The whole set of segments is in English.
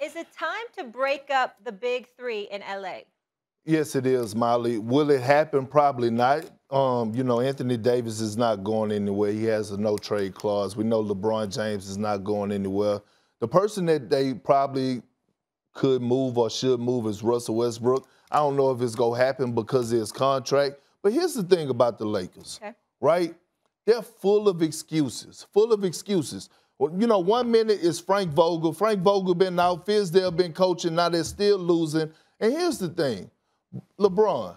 Is it time to break up the big three in L.A.? Yes, it is, Molly. Will it happen? Probably not. You know, Anthony Davis is not going anywhere. He has a no-trade clause. We know LeBron James is not going anywhere. The person that they probably could move or should move is Russell Westbrook. I don't know if it's going to happen because of his contract. But here's the thing about the Lakers, right? They're full of excuses, Well, you know, 1 minute is Frank Vogel. Frank Vogel been out. Fizdale been coaching. Now they're still losing. And here's the thing. LeBron,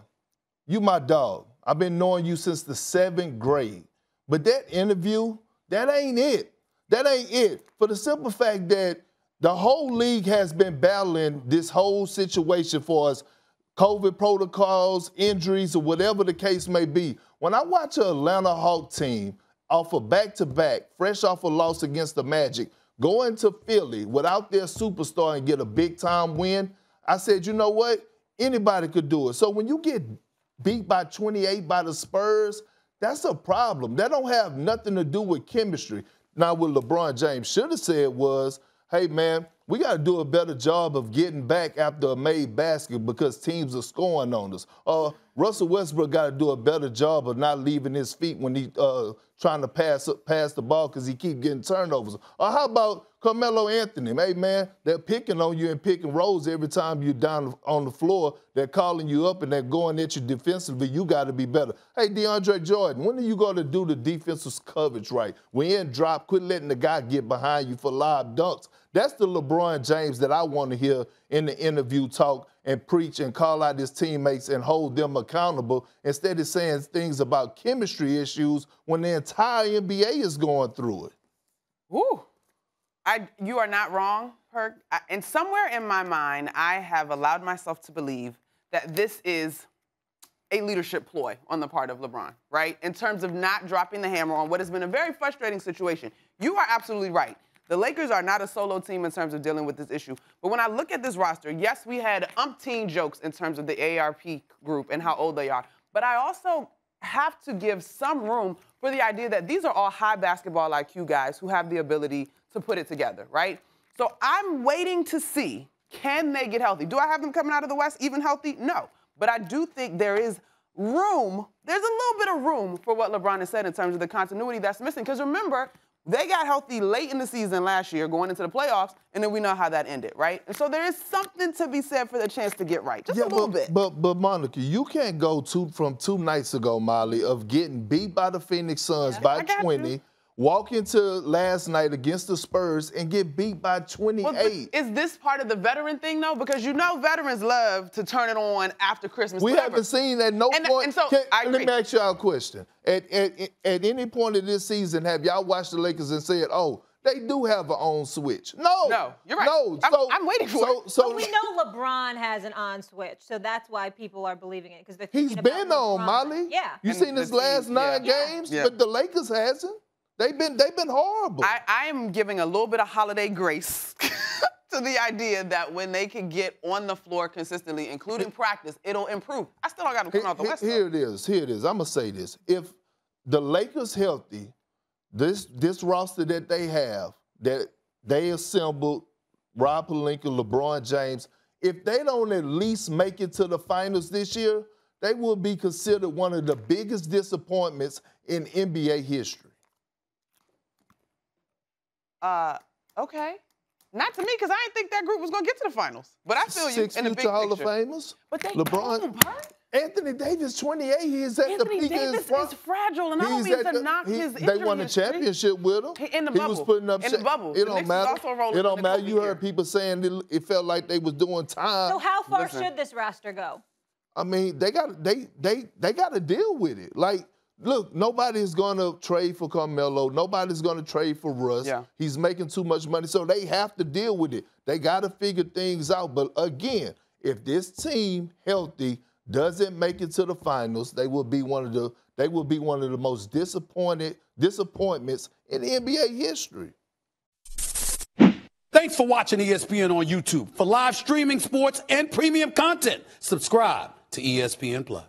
you my dog. I've been knowing you since the 7th grade. But that interview, that ain't it. That ain't it. For the simple fact that the whole league has been battling this whole situation for us, COVID protocols, injuries, or whatever the case may be. When I watch an Atlanta Hawk team off a back-to-back, fresh off a loss against the Magic, go into Philly without their superstar and get a big-time win, I said, you know what? Anybody could do it. So when you get beat by 28 by the Spurs, that's a problem. That don't have nothing to do with chemistry. Now, what LeBron James should have said was, hey, man, we got to do a better job of getting back after a made basket because teams are scoring on us. Russell Westbrook got to do a better job of not leaving his feet when he trying to pass the ball because he keep getting turnovers. Or how about Carmelo Anthony? Hey, man, they're picking on you and picking rolls every time you're down on the floor. They're calling you up and they're going at you defensively. You got to be better. Hey, DeAndre Jordan, when are you going to do the defensive coverage right? When you're in drop, quit letting the guy get behind you for lob dunks. That's the LeBron James that I want to hear in the interview talk and preach and call out his teammates and hold them accountable instead of saying things about chemistry issues when the entire NBA is going through it. Ooh. You are not wrong, Perk. And somewhere in my mind, I have allowed myself to believe that this is a leadership ploy on the part of LeBron, right? In terms of not dropping the hammer on what has been a very frustrating situation. You are absolutely right. The Lakers are not a solo team in terms of dealing with this issue. But when I look at this roster, yes, we had umpteen jokes in terms of the AARP group and how old they are. But I also have to give some room for the idea that these are all high basketball IQ guys who have the ability to put it together, right? So I'm waiting to see, can they get healthy? Do I have them coming out of the West even healthy? No. But I do think there is room, there's a little bit of room for what LeBron has said in terms of the continuity that's missing. Because remember, they got healthy late in the season last year going into the playoffs, and then we know how that ended, right? And so there is something to be said for the chance to get right, just a little bit. But Monica, you can't go from 2 nights ago, Molly, of getting beat by the Phoenix Suns by 20, walk into last night against the Spurs and get beat by 28. Well, is this part of the veteran thing, though? Because you know veterans love to turn it on after Christmas. We haven't seen at no point. And so let me ask y'all a question. At any point of this season, have y'all watched the Lakers and said, oh, they do have an on switch? No. No, you're right. No. I'm waiting for it. So we know LeBron has an on switch, so that's why people are believing it. Because he's been on, Molly. Yeah. You seen his last 9 games? Yeah. But the Lakers hasn't. They've been horrible. I am giving a little bit of holiday grace to the idea that when they can get on the floor consistently, including practice, it'll improve. I still don't got them coming out the West. Here it is. I'm going to say this. If the Lakers healthy, this roster that they have, that they assembled, Rob Pelinka, LeBron James, if they don't at least make it to the finals this year, they will be considered one of the biggest disappointments in NBA history. Okay. Not to me, because I didn't think that group was going to get to the finals. But I feel you in the big picture. Hall of Famers. But they LeBron, Anthony Davis, 28. He is at the peak of his Anthony Davis is fragile, and I don't mean to knock his injury. They won a championship with him. In the bubble. He was putting up. In the bubble. It don't matter. It don't matter. You heard people saying it felt like they was doing time. So how far should this roster go? I mean, they got to deal with it. Like, look, nobody's going to trade for Carmelo. Nobody's going to trade for Russ. Yeah. He's making too much money, so they have to deal with it. They got to figure things out. But again, if this team healthy doesn't make it to the finals, they will be one of the most disappointments in NBA history. Thanks for watching ESPN on YouTube. For live streaming sports and premium content, subscribe to ESPN+.